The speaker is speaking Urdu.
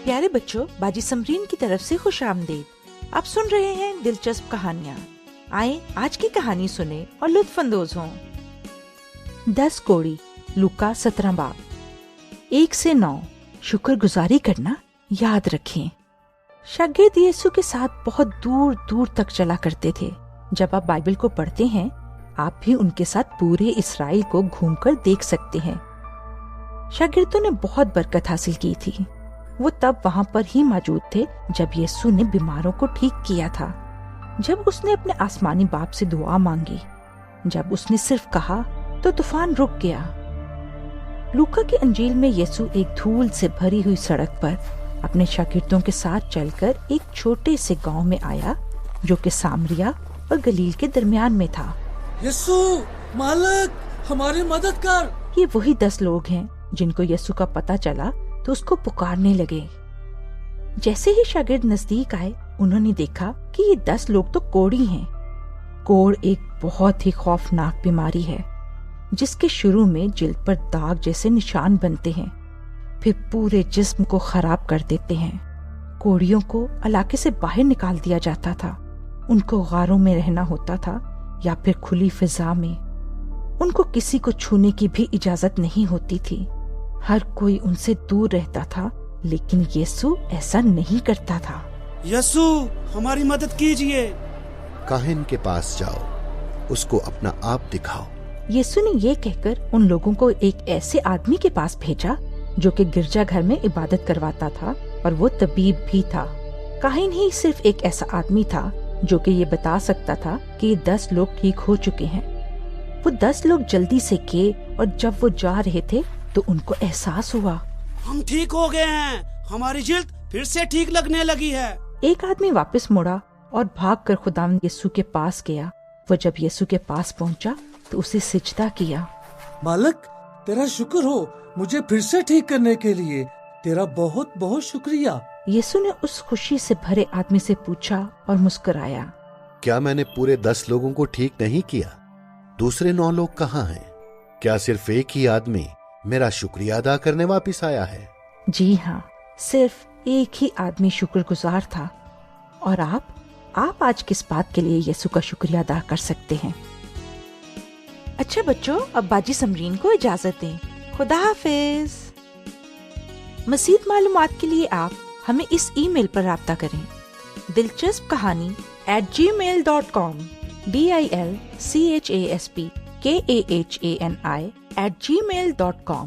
پیارے بچوں، باجی سمرین کی طرف سے خوش آمدید۔ آپ سن رہے ہیں دلچسپ کہانیاں۔ آئیں آج کی کہانی سنیں اور لطف اندوز ہوں۔ 10 کوڑی، لوکا 17 باب 1 سے 9۔ شکر گزاری کرنا یاد رکھیں۔ شاگرد یسوع کے ساتھ بہت دور دور تک چلا کرتے تھے۔ جب آپ بائبل کو پڑھتے ہیں، آپ بھی ان کے ساتھ پورے اسرائیل کو گھوم کر دیکھ سکتے ہیں۔ شاگردوں نے بہت برکت حاصل کی تھی۔ وہ تب وہاں پر ہی موجود تھے جب یسوع نے بیماروں کو ٹھیک کیا تھا، جب اس نے اپنے آسمانی باپ سے دعا مانگی۔ جب اس نے صرف کہا تو طوفان رک گیا۔ لوکا کی انجیل میں یسوع ایک دھول سے بھری ہوئی سڑک پر اپنے شاگردوں کے ساتھ چل کر ایک چھوٹے سے گاؤں میں آیا جو کہ سامریا اور گلیل کے درمیان میں تھا۔ یسوع مالک ہماری مدد کر۔ یہ وہی 10 لوگ ہیں جن کو یسوع کا پتہ چلا تو اس کو پکارنے لگے۔ جیسے ہی شاگرد نزدیک آئے، انہوں نے دیکھا کہ یہ 10 لوگ تو کوڑی ہیں۔ کوڑ ایک بہت ہی خوفناک بیماری ہے جس کے شروع میں جلد پر داغ جیسے نشان بنتے ہیں، پھر پورے جسم کو خراب کر دیتے ہیں۔ کوڑیوں کو علاقے سے باہر نکال دیا جاتا تھا۔ ان کو غاروں میں رہنا ہوتا تھا یا پھر کھلی فضا میں۔ ان کو کسی کو چھونے کی بھی اجازت نہیں ہوتی تھی۔ ہر کوئی ان سے دور رہتا تھا، لیکن یسوع ایسا نہیں کرتا تھا۔ یسوع ہماری مدد کیجئے۔ کاہن کے پاس جاؤ، اس کو اپنا آپ دکھاؤ۔ یسوع نے یہ کہہ کر ان لوگوں کو ایک ایسے آدمی کے پاس بھیجا جو کہ گرجا گھر میں عبادت کرواتا تھا اور وہ طبیب بھی تھا۔ کاہن ہی صرف ایک ایسا آدمی تھا جو کہ یہ بتا سکتا تھا کہ یہ 10 لوگ ٹھیک ہو چکے ہیں۔ وہ 10 لوگ جلدی سے گئے اور جب وہ جا رہے تھے تو ان کو احساس ہوا، ہم ٹھیک ہو گئے ہیں، ہماری جلد پھر سے ٹھیک لگنے لگی ہے۔ ایک آدمی واپس مڑا اور بھاگ کر خداوند یسوع کے پاس گیا۔ وہ جب یسوع کے پاس پہنچا تو اسے سجدہ کیا۔ مالک تیرا شکر ہو مجھے پھر سے ٹھیک کرنے کے لیے، تیرا بہت بہت شکریہ۔ یسوع نے اس خوشی سے بھرے آدمی سے پوچھا اور مسکرایا، کیا میں نے پورے 10 لوگوں کو ٹھیک نہیں کیا؟ دوسرے 9 لوگ کہاں ہیں؟ کیا صرف ایک ہی آدمی میرا شکریہ ادا کرنے واپس آیا ہے؟ جی ہاں، صرف ایک ہی آدمی شکر گزار تھا۔ اور آپ آج کس بات کے لیے یسوع کا شکریہ ادا کر سکتے ہیں؟ اچھا بچوں، اب باجی سمرین کو اجازت دیں۔ خدا حافظ۔ مزید معلومات کے لیے آپ ہمیں اس ای میل پر رابطہ کریں، دلچسپ کہانی @gmail.com DILCHASP KAHANI @gmail.com۔